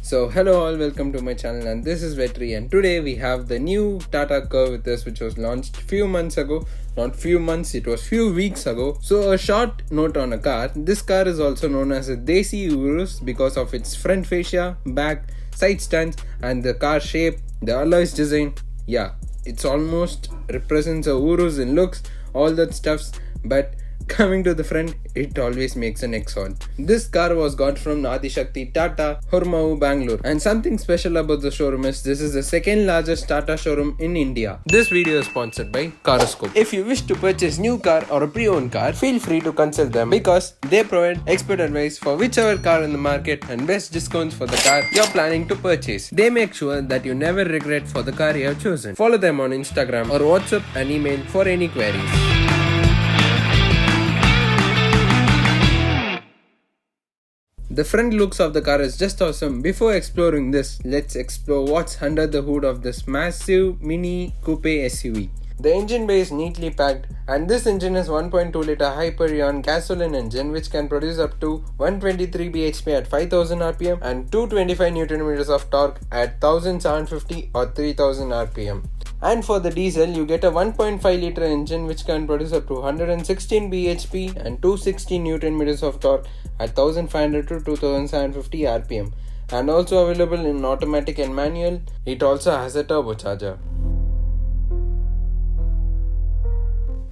So hello all, welcome to my channel, and this is Vetri, and today we have the new Tata CURVV with us, which was launched few months ago. Not few months, it was few weeks ago. So a short note on a car. This car is also known as a Desi URUS because of its front fascia, back, side stands, and the car shape, the alloys design. Yeah, it's almost represents a Urus in looks, all that stuffs, but coming to the front, it always makes an Exxon. This car was got from Adishakti Tata CURVV Bangalore, and something special about the showroom is this is the second largest Tata showroom in India. This video is sponsored by Caroscope. If you wish to purchase new car or a pre-owned car, feel free to consult them because they provide expert advice for whichever car in the market and best discounts for the car you're planning to purchase. They make sure that you never regret for the car you have chosen. Follow them on Instagram or WhatsApp and email for any queries. The front looks of the car is just awesome. Before exploring this, let's explore what's under the hood of this massive mini coupe SUV. The engine bay is neatly packed, and this engine is 1.2 liter Hyperion gasoline engine which can produce up to 123 bhp at 5000 rpm and 225 Nm of torque at 1750 or 3000 rpm. And for the diesel, you get a 1.5 liter engine which can produce up to 116 bhp and 260 Nm of torque at 1500 to 2750 rpm, and also available in automatic and manual. It also has a turbocharger.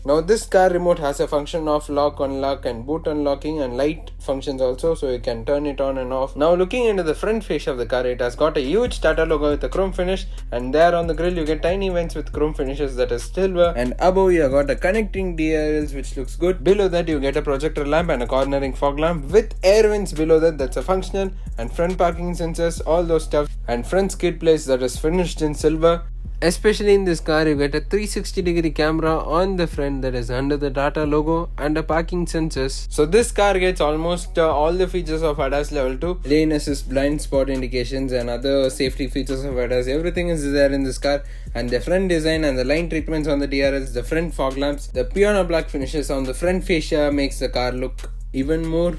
Now this car remote has a function of lock, unlock and boot unlocking, and light functions also, so you can turn it on and off. Now looking into the front fascia of the car, it has got a huge Tata logo with a chrome finish, and there on the grille you get tiny vents with chrome finishes that is silver, and above you have got a connecting DRLs which looks good. Below that you get a projector lamp and a cornering fog lamp with air vents below that's a functional, and front parking sensors, all those stuff, and front skid plates that is finished in silver. Especially in this car, you get a 360-degree camera on the front that is under the Tata logo and a parking sensors. So this car gets almost all the features of ADAS level 2. Lane assist, blind spot indications and other safety features of ADAS. Everything is there in this car. And the front design and the line treatments on the DRLs, the front fog lamps, the piano black finishes on the front fascia makes the car look even more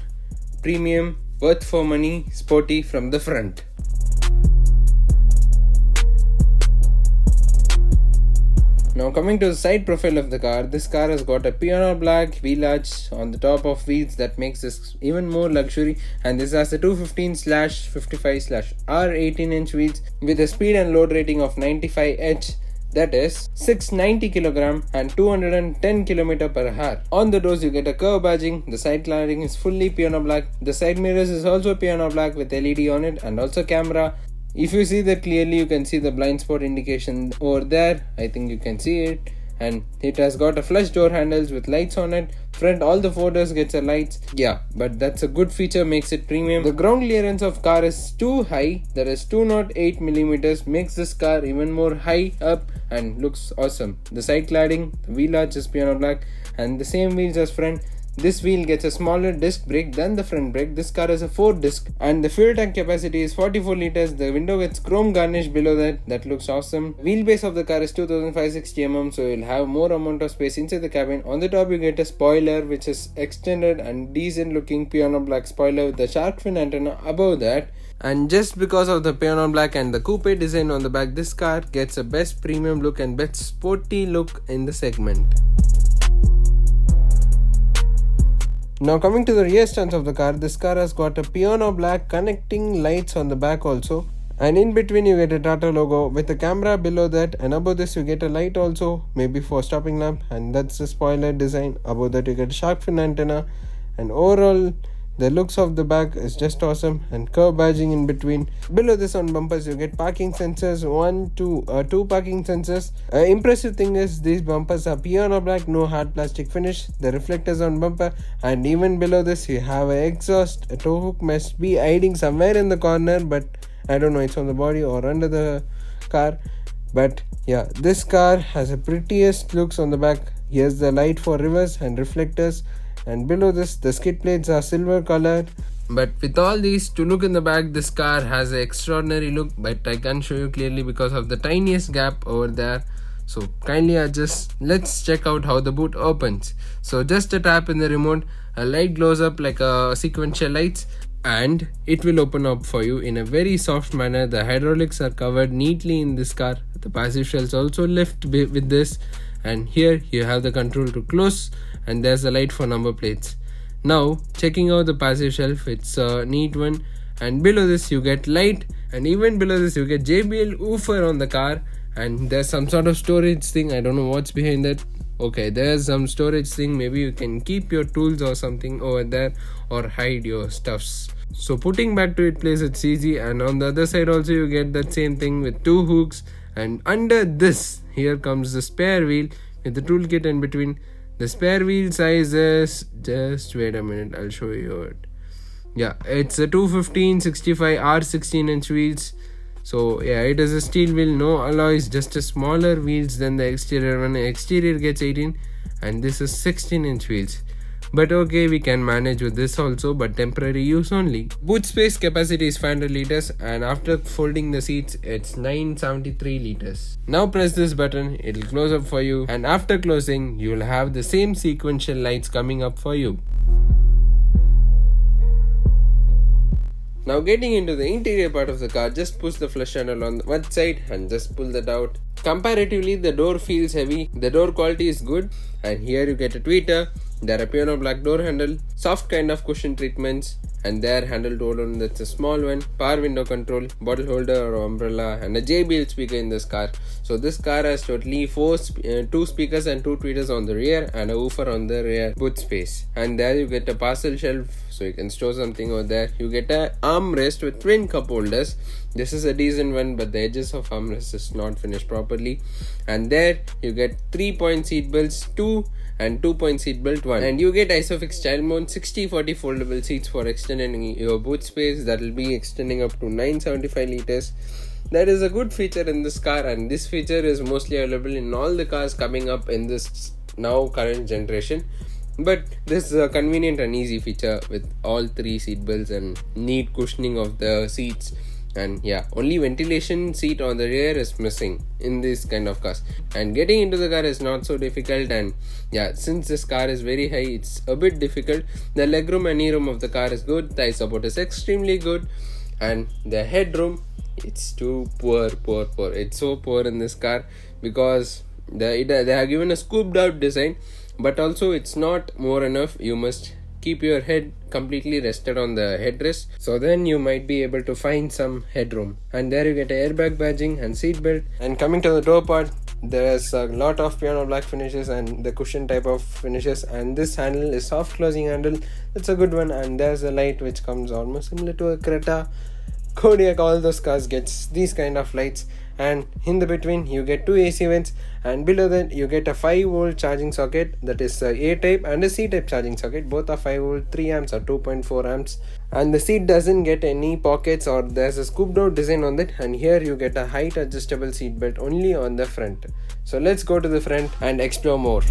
premium, worth for money, sporty from the front. Now coming to the side profile of the car, this car has got a piano black wheel arch on the top of wheels that makes this even more luxury, and this has a 215/55/R 18-inch wheels with a speed and load rating of 95H, that is 690 kg and 210 km per hour. On the doors you get a curve badging, the side cladding is fully piano black, the side mirrors is also piano black with LED on it and also camera. If you see that clearly, you can see the blind spot indication over there. I think you can see it. And it has got a flush door handles with lights on it. Front, all the four doors gets a lights. Yeah, but that's a good feature, makes it premium. The ground clearance of car is too high. That is 208 mm, makes this car even more high up and looks awesome. The side cladding, the wheel arch is piano black and the same wheels as front. This wheel gets a smaller disc brake than the front brake. This car is a 4 disc and the fuel tank capacity is 44 liters. The window gets chrome garnish below that looks awesome. Wheelbase of the car is 2560 mm, so you'll have more amount of space inside the cabin. On the top you get a spoiler which is extended and decent looking piano black spoiler with the shark fin antenna above that. And just because of the piano black and the coupe design on the back, this car gets a best premium look and best sporty look in the segment. Now coming to the rear stands of the car, this car has got a piano black connecting lights on the back also, and in between you get a Tata logo with a camera below that, and above this you get a light also, maybe for stopping lamp, and that's the spoiler design. Above that you get a shark fin antenna, and overall the looks of the back is just awesome, and curve badging in between. Below this on bumpers you get parking sensors, two parking sensors. Impressive thing is these bumpers are piano black, no hard plastic finish. The reflectors on bumper, and even below this you have an exhaust. A tow hook must be hiding somewhere in the corner, but I don't know, it's on the body or under the car. But yeah, this car has the prettiest looks on the back. Here's the light for reverse and reflectors. And below this, the skid plates are silver colored. But with all these to look in the back, this car has an extraordinary look, but I can't show you clearly because of the tiniest gap over there. So kindly adjust. Let's check out how the boot opens. So just a tap in the remote, a light glows up like a sequential lights. and it will open up for you in a very soft manner. The hydraulics are covered neatly in this car. The passive shells also lift with this, and here you have the control to close, and there's the light for number plates. Now checking out the passive shelf, it's a neat one, and below this you get light, and even below this you get JBL woofer on the car, and there's some sort of storage thing. I don't know what's behind that. Okay, there's some storage thing. Maybe you can keep your tools or something over there, or hide your stuffs. So putting back to its place, it's easy. And on the other side also you get that same thing with two hooks. And under this, here comes the spare wheel with the toolkit in between. The spare wheel size is, just wait a minute, I'll show you it. Yeah, it's a 215/65 R16-inch wheels. So yeah, it is a steel wheel, no alloys, just a smaller wheels than the exterior one. Exterior gets 18 and this is 16-inch wheels. But okay, we can manage with this also, but temporary use only. Boot space capacity is 500 liters, and after folding the seats, it's 973 liters. Now press this button, it'll close up for you, and after closing, you'll have the same sequential lights coming up for you. Now getting into the interior part of the car, just push the flush handle on one side and just pull that out. Comparatively, the door feels heavy, the door quality is good, and here you get a tweeter. There are piano black door handle, soft kind of cushion treatments, and there handle to hold on, that's a small one, power window control, bottle holder or umbrella, and a JBL speaker in this car. So this car has totally two speakers and two tweeters on the rear and a woofer on the rear boot space. And there you get a parcel shelf, so you can store something over there. You get a armrest with twin cup holders. This is a decent one, but the edges of armrest is not finished properly. And there you get 3-point seat belts, 2 and 2-point seat belt 1, and you get Isofix child mount 60/40 foldable seats for extending your boot space. That will be extending up to 975 liters. That is a good feature in this car, and this feature is mostly available in all the cars coming up in this now current generation. But this is a convenient and easy feature with all 3 seat belts and neat cushioning of the seats. And yeah, only ventilation seat on the rear is missing in this kind of cars, and getting into the car is not so difficult. And yeah, since this car is very high, it's a bit difficult. The legroom and knee room of the car is good, thigh support is extremely good, and the headroom, it's too poor. It's so poor in this car because they have given a scooped out design, but also it's not more enough. You must keep your head completely rested on the headrest, so then you might be able to find some headroom. And there you get airbag badging and seat belt. And coming to the door part, there's a lot of piano black finishes and the cushion type of finishes, and this handle is soft closing handle. It's a good one. And there's a light which comes almost similar to a Creta, Kodiaq. All those cars gets these kind of lights. And in the between you get 2 AC vents, and below that you get a 5-volt charging socket, that is a A-type and a C-type charging socket. Both are 5V, 3 amps or 2.4 amps. And the seat doesn't get any pockets, or there's a scooped out design on that. And here you get a height adjustable seat belt only on the front. So let's go to the front and explore more.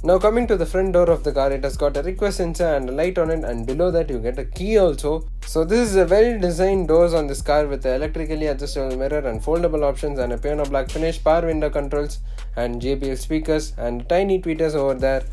Now coming to the front door of the car, it has got a request sensor and a light on it, and below that you get a key also. So this is a well designed doors on this car with the electrically adjustable mirror and foldable options and a piano black finish, power window controls and JBL speakers and tiny tweeters over there.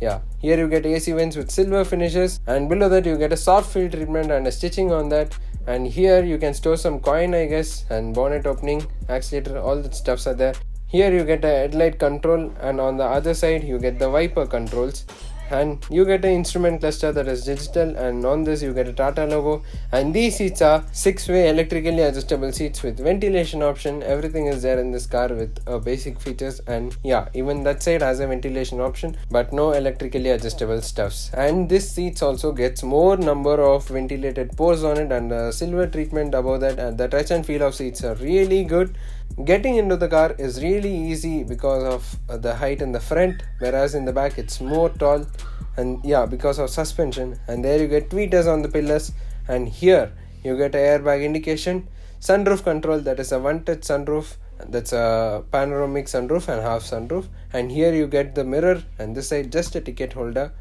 Yeah, here you get AC vents with silver finishes, and below that you get a soft fill treatment and a stitching on that. And here you can store some coin, I guess, and bonnet opening, accelerator, all that stuffs are there. Here you get a headlight control, and on the other side you get the wiper controls, and you get an instrument cluster that is digital, and on this you get a Tata logo. And these seats are 6-way electrically adjustable seats with ventilation option. Everything is there in this car with basic features, and yeah, even that side has a ventilation option but no electrically adjustable stuffs. And this seats also gets more number of ventilated pores on it, and a silver treatment above that, and the touch and feel of seats are really good. Getting into the car is really easy because of the height in the front, whereas in the back it's more tall, and yeah, because of suspension. And there you get tweeters on the pillars, and here you get a airbag indication, sunroof control, that is a one-touch sunroof, that's a panoramic sunroof and half sunroof. And here you get the mirror, and this side just a ticket holder,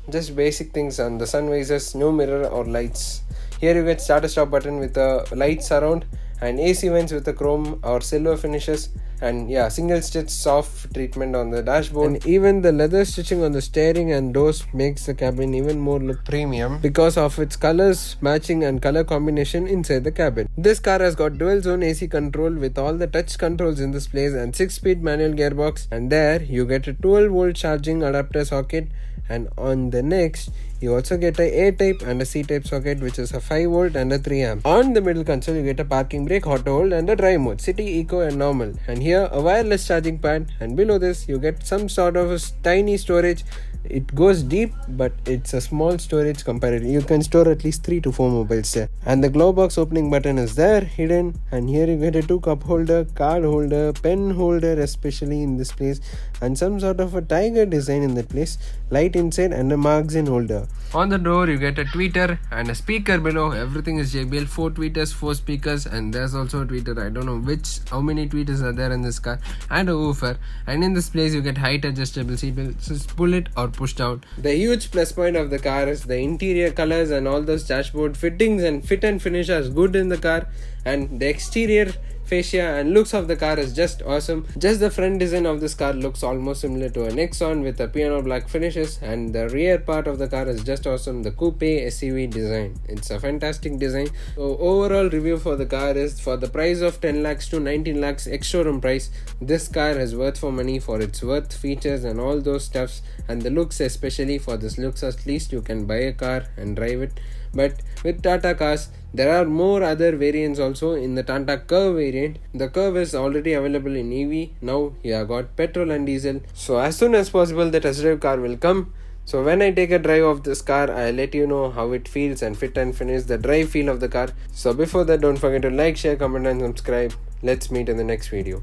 just basic things. On the sun visors, no mirror or lights. Here you get start stop button with a light surround, and AC vents with the chrome or silver finishes, and yeah, single stitch soft treatment on the dashboard, and even the leather stitching on the steering and doors makes the cabin even more look premium because of its colors matching and color combination inside the cabin. This car has got dual zone AC control with all the touch controls in this place and 6-speed manual gearbox, and there you get a 12-volt charging adapter socket, and on the next you also get a A-type and a C-type socket, which is a 5-volt and a 3-amp. On the middle console you get a parking brake, auto hold and a drive mode, city, eco and normal, and here a wireless charging pad, and below this you get some sort of a tiny storage. It goes deep, but it's a small storage comparatively. You can store at least 3 to 4 mobiles there. And the glove box opening button is there, hidden. And here you get a 2 cup holder, card holder, pen holder, especially in this place, and some sort of a tiger design in that place. Light inside and a magazine holder. On the door you get a tweeter and a speaker below. Everything is JBL. 4 tweeters, 4 speakers, and there's also a tweeter. I don't know how many tweeters are there in this car, and a woofer. And in this place you get height adjustable seat belts. Just pull it or push down. The huge plus point of the car is the interior colors and all those dashboard fittings and fit and finish are good in the car, and the exterior fascia and looks of the car is just awesome. Just the front design of this car looks almost similar to a Nexon with a piano black finishes, and the rear part of the car is just awesome. The coupe SUV design, it's a fantastic design. So overall review for the car is, for the price of 10 lakhs to 19 lakhs ex-showroom price, this car is worth for money for its worth, features and all those stuffs, and the looks, especially for this looks, at least you can buy a car and drive it. But with Tata cars, there are more other variants also. In the Tata Curve variant, the Curve is already available in EV. Now you have got petrol and diesel. So as soon as possible the test drive car will come. So when I take a drive of this car, I'll let you know how it feels and fit and finish, the drive feel of the car. So before that, don't forget to like, share, comment and subscribe. Let's meet in the next video.